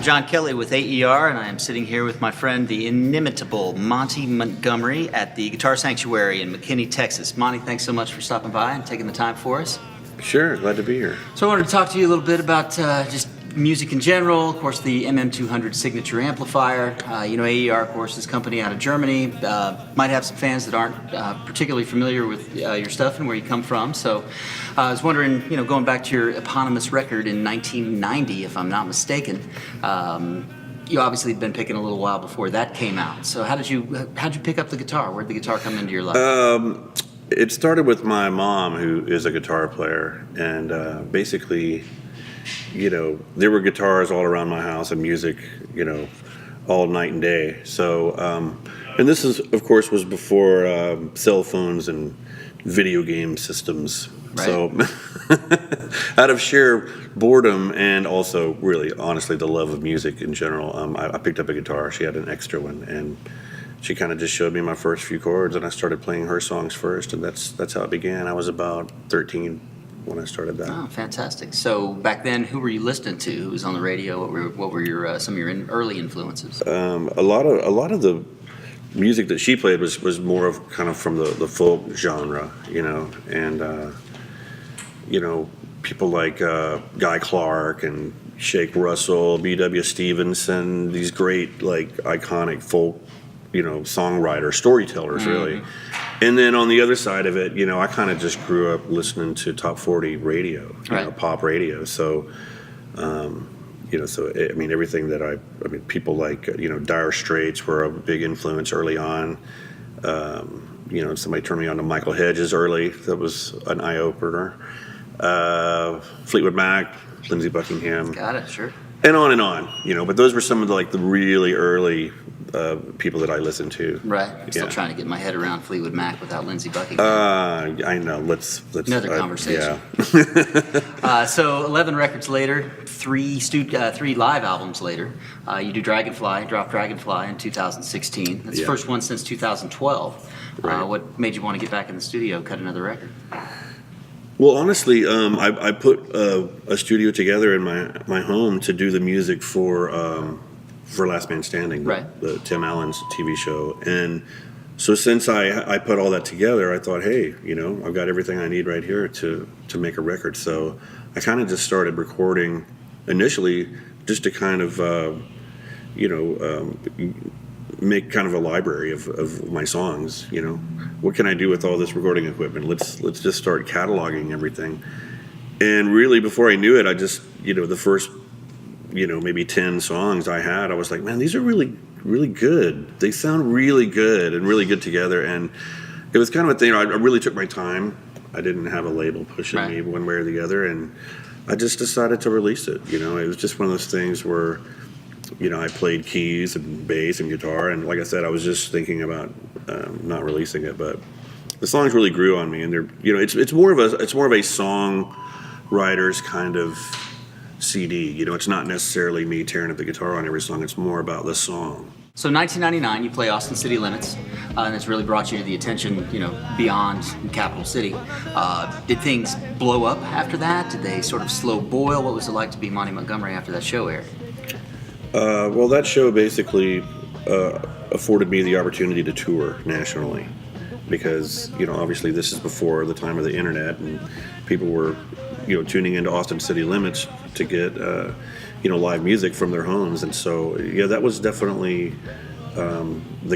John Kelley with AER, and I am sitting here with my friend, the inimitable Monte Montgomery at the Guitar Sanctuary in McKinney, Texas. Monte, thanks so much for stopping by and taking the time for us. Sure, glad to be here. So I wanted to talk to you a little bit about just music in general. Of course, the MM200 signature amplifier. AER, of course, is a company out of Germany. Might have some fans that aren't particularly familiar with your stuff and where you come from. So I was wondering, going back to your eponymous record in 1990, if I'm not mistaken, you obviously had been picking a little while before that came out. So how'd you pick up the guitar? Where'd the guitar come into your life? It started with my mom, who is a guitar player, and basically, there were guitars all around my house and music, all night and day. So, and this is, of course, was before cell phones and video game systems. Right. So, out of sheer boredom and also, really, honestly, the love of music in general, I picked up a guitar. She had an extra one, and she kind of just showed me my first few chords, and I started playing her songs first, and that's how it began. I was about 13 when I started that. Oh, fantastic! So back then, who were you listening to? Who was on the radio? What were your some of your early influences? A lot of the music that she played was more of kind of from the folk genre, and people like Guy Clark and Shake Russell, B.W. Stevenson, these great iconic folk songwriters, storytellers, really. And then on the other side of it, I kind of just grew up listening to top 40 radio, Right. Pop radio. So, everything that people like, Dire Straits were a big influence early on. Somebody turned me on to Michael Hedges early. That was an eye-opener. Fleetwood Mac, Lindsey Buckingham. Got it, sure. And on, but those were some of the really early people that I listened to. Right. I'm still trying to get my head around Fleetwood Mac without Lindsey Buckingham. I know. Let's Another conversation. Yeah. So 11 records later, three live albums later, you do drop Dragonfly in 2016. That's the first one since 2012. Right. What made you want to get back in the studio, cut another record? Well, honestly, I put a studio together in my home to do the music for Last Man Standing, Right. the Tim Allen's TV show. And so since I put all that together, I thought, hey, I've got everything I need right here to make a record. So I kind of just started recording initially just to kind of, make kind of a library of my songs. What can I do with all this recording equipment? Let's just start cataloging everything. And really, before I knew it, I just, the first, maybe 10 songs I had, I was like, man, these are really, really good. They sound really good and really good together. And it was kind of a thing, I really took my time. I didn't have a label pushing Right. me one way or the other. And I just decided to release it. It was just one of those things where, I played keys and bass and guitar, and like I said, I was just thinking about not releasing it, but the songs really grew on me, and they're, it's more of a songwriter's kind of CD. It's not necessarily me tearing up the guitar on every song. It's more about the song. So 1999, you play Austin City Limits, and it's really brought you to the attention, beyond Capital City. Did things blow up after that? Did they sort of slow boil? What was it like to be Monte Montgomery after that show aired? Well, that show basically afforded me the opportunity to tour nationally because, obviously this is before the time of the internet and people were, tuning into Austin City Limits to get, live music from their homes. And so, that was definitely the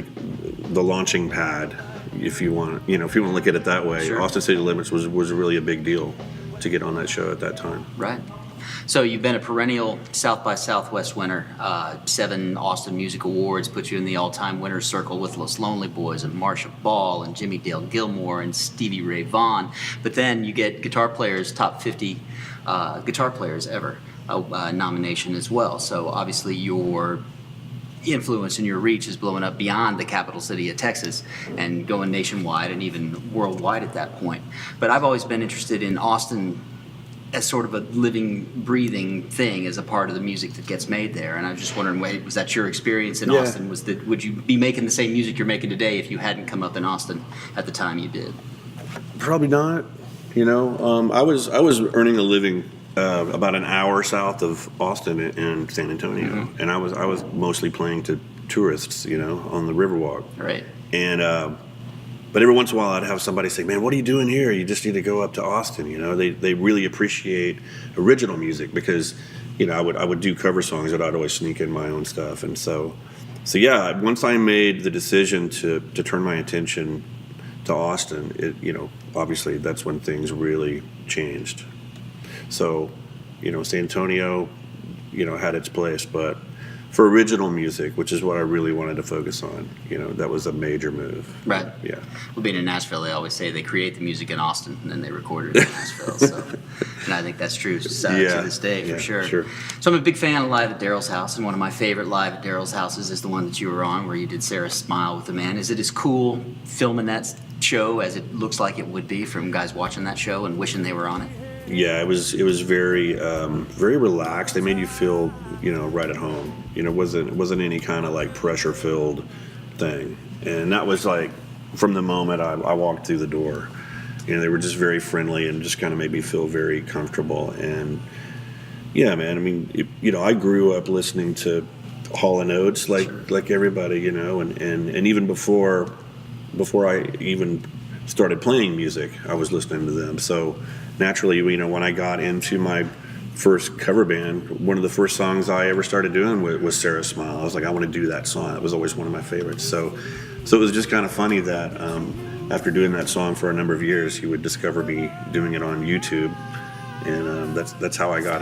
launching pad, if you want to look at it that way. Sure. Austin City Limits was really a big deal to get on that show at that time. Right. So you've been a perennial South by Southwest winner. 7 Austin Music Awards put you in the all-time winners circle with Los Lonely Boys and Marsha Ball and Jimmy Dale Gilmore and Stevie Ray Vaughan. But then you get Guitar Player's top 50 guitar players ever nomination as well. So obviously your influence and your reach is blowing up beyond the capital city of Texas and going nationwide and even worldwide at that point. But I've always been interested in Austin as sort of a living, breathing thing as a part of the music that gets made there. And I was just wondering, was that your experience in Austin? Would you be making the same music you're making today if you hadn't come up in Austin at the time you did? Probably not. I was earning a living about an hour south of Austin in San Antonio, and I was mostly playing to tourists, on the Riverwalk. Right. And but every once in a while, I'd have somebody say, "Man, what are you doing here? You just need to go up to Austin." They really appreciate original music because I would do cover songs, but I'd always sneak in my own stuff, and so yeah. Once I made the decision to turn my attention to Austin, obviously that's when things really changed. So, San Antonio, had its place, but for original music, which is what I really wanted to focus on, that was a major move. Right. Yeah. Well, being in Nashville, they always say they create the music in Austin and then they record it in Nashville. So, and I think that's true to this day for sure. So I'm a big fan of Live at Daryl's House, and one of my favorite Live at Daryl's Houses is the one that you were on, where you did Saras Smile with the Man. Is it as cool filming that show as it looks like it would be from guys watching that show and wishing they were on it? Yeah, it was very very relaxed. They made you feel right at home. It wasn't any kind of like pressure filled thing. And that was like from the moment I walked through the door. They were just very friendly and just kind of made me feel very comfortable. And yeah, man, I mean, I grew up listening to Hall & Oates like everybody, and even before I even started playing music, I was listening to them. So naturally, when I got into my first cover band, one of the first songs I ever started doing was Saras Smile. I was like, I want to do that song. It was always one of my favorites. So it was just kind of funny that after doing that song for a number of years, he would discover me doing it on YouTube, and that's how I got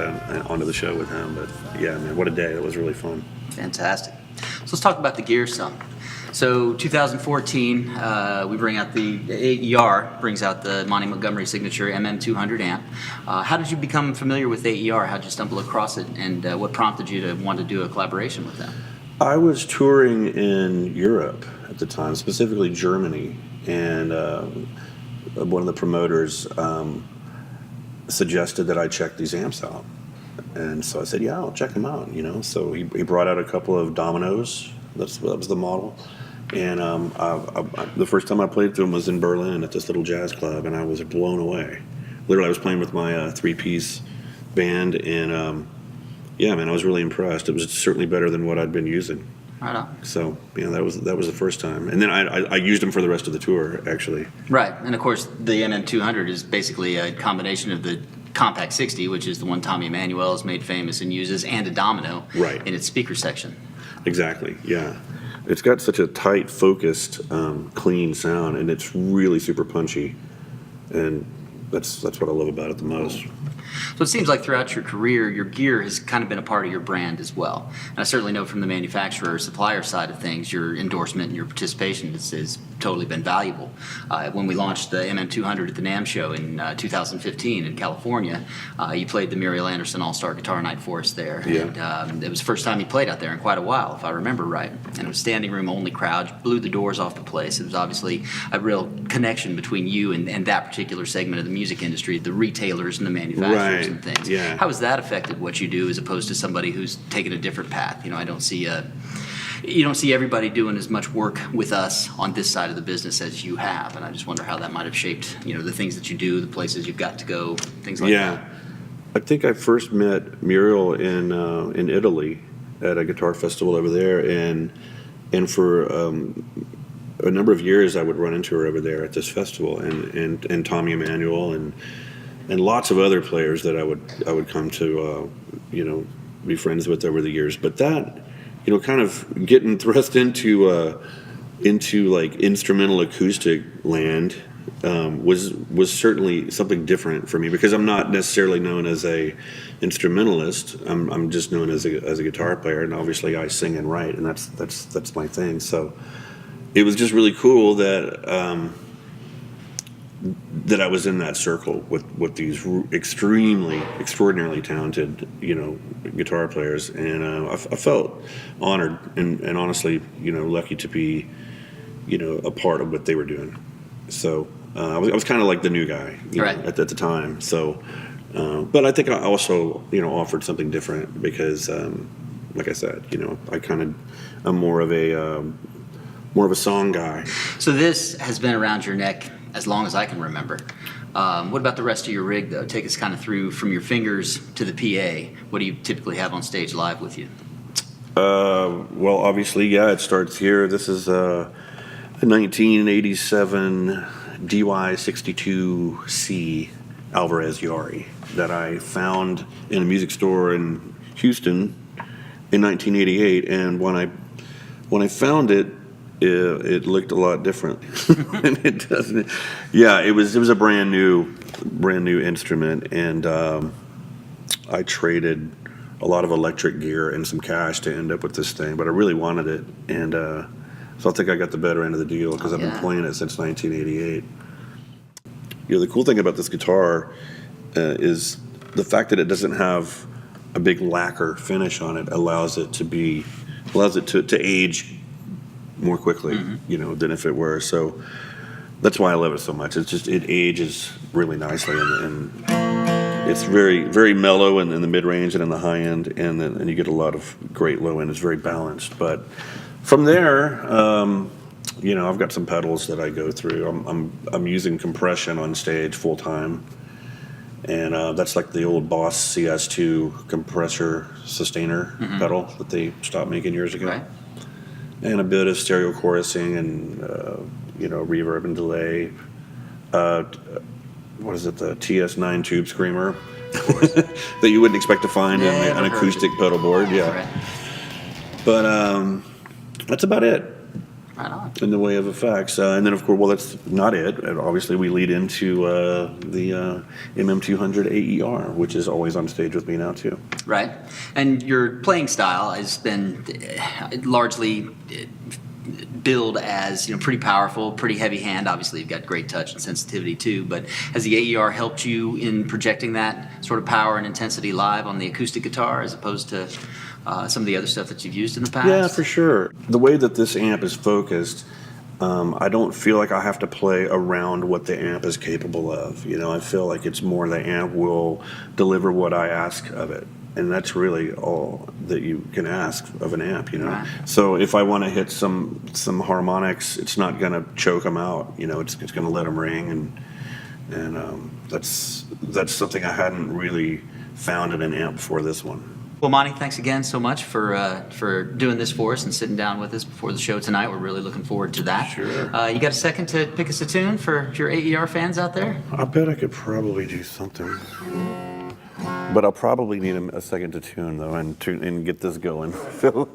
onto the show with him. But yeah, man, what a day! That was really fun. Fantastic. So let's talk about the gear some. So 2014, we bring out the AER brings out the Monte Montgomery signature MM200 amp. How did you become familiar with AER? How did you stumble across it, and what prompted you to want to do a collaboration with them? I was touring in Europe at the time, specifically Germany, and one of the promoters suggested that I check these amps out. And so I said, yeah, I'll check them out, So he brought out a couple of Dominoes. That was the model. And the first time I played to him was in Berlin at this little jazz club, and I was blown away. Literally, I was playing with my three-piece band, and yeah, man, I was really impressed. It was certainly better than what I'd been using. Right on. So yeah, that was the first time, and then I used them for the rest of the tour, actually. Right, and of course the MM200 is basically a combination of the Compact 60, which is the one Tommy Emmanuel has made famous and uses, and a Domino in its speaker section. Exactly. Yeah, it's got such a tight, focused, clean sound, and it's really super punchy, and that's what I love about it the most. So it seems like throughout your career, your gear has kind of been a part of your brand as well. And I certainly know from the manufacturer or supplier side of things, your endorsement and your participation has totally been valuable. When we launched the MM200 at the NAMM show in 2015 in California, you played the Muriel Anderson All-Star Guitar Night for us there. Yeah. And it was the first time you played out there in quite a while, if I remember right. And it was standing room only crowd, blew the doors off the place. It was obviously a real connection between you and that particular segment of the music industry, the retailers and the manufacturers and things. Yeah. How has that affected what you do as opposed to somebody who's taken a different path? I don't see you don't see everybody doing as much work with us on this side of the business as you have, and I just wonder how that might have shaped the things that you do, the places you've got to go, things like that. Yeah, I think I first met Muriel in Italy at a guitar festival over there, and for a number of years I would run into her over there at this festival, and Tommy Emmanuel and lots of other players that I would come to be friends with over the years. But that kind of getting thrust into like instrumental acoustic land was certainly something different for me, because I'm not necessarily known as a instrumentalist. I'm just known as a guitar player, and obviously I sing and write, and that's my thing. So it was just really cool that I was in that circle with these extraordinarily talented, guitar players, and I felt honored and honestly, lucky to be, a part of what they were doing. So I was kind of like the new guy, at the time. So, but I think I also, offered something different because, like I said, I kind of am more of a song guy. So this has been around your neck as long as I can remember. What about the rest of your rig, though? Take us kind of through from your fingers to the PA. What do you typically have on stage live with you? Well, obviously, yeah, it starts here. This is a 1987 DY62C Alvarez Yari that I found in a music store in Houston in 1988. And when I found it, it looked a lot different. And it doesn't. Yeah, it was a brand new instrument, and I traded a lot of electric gear and some cash to end up with this thing. But I really wanted it, and so I think I got the better end of the deal because I've been playing it since 1988. You know, the cool thing about this guitar is the fact that it doesn't have a big lacquer finish on it allows it to age more quickly, you know, than if it were. So that's why I love it so much. It's just, it ages really nicely, and it's very, very mellow in the mid-range and in the high end, and then you get a lot of great low end. It's very balanced. But from there, you know, I've got some pedals that I go through. I'm using compression on stage full time, and that's like the old Boss CS2 compressor sustainer pedal that they stopped making years ago. Right. And a bit of stereo chorusing and you know, reverb and delay. What is it? The TS9 tube screamer that you wouldn't expect to find in an acoustic pedal board. Yeah. Right. But that's about it. Right on. In the way of effects. And then, of course, well, that's not it. And obviously, we lead into the MM200 AER, which is always on stage with me now, too. Right. And your playing style has been largely billed as, you know, pretty powerful, pretty heavy hand. Obviously, you've got great touch and sensitivity, too. But has the AER helped you in projecting that sort of power and intensity live on the acoustic guitar as opposed to some of the other stuff that you've used in the past? Yeah, for sure. The way that this amp is focused, I don't feel like I have to play around what the amp is capable of. You know, I feel like it's more the amp will deliver what I ask of it. And that's really all that you can ask of an amp, you know. Right. So if I want to hit some harmonics, it's not going to choke them out. You know, it's going to let them ring, and that's something I hadn't really found in an amp before this one. Well, Monty, thanks again so much for doing this for us and sitting down with us before the show tonight. We're really looking forward to that. Sure. You got a second to pick us a tune for your AER fans out there? I bet I could probably do something. But I'll probably need a second to tune, though, and get this going. So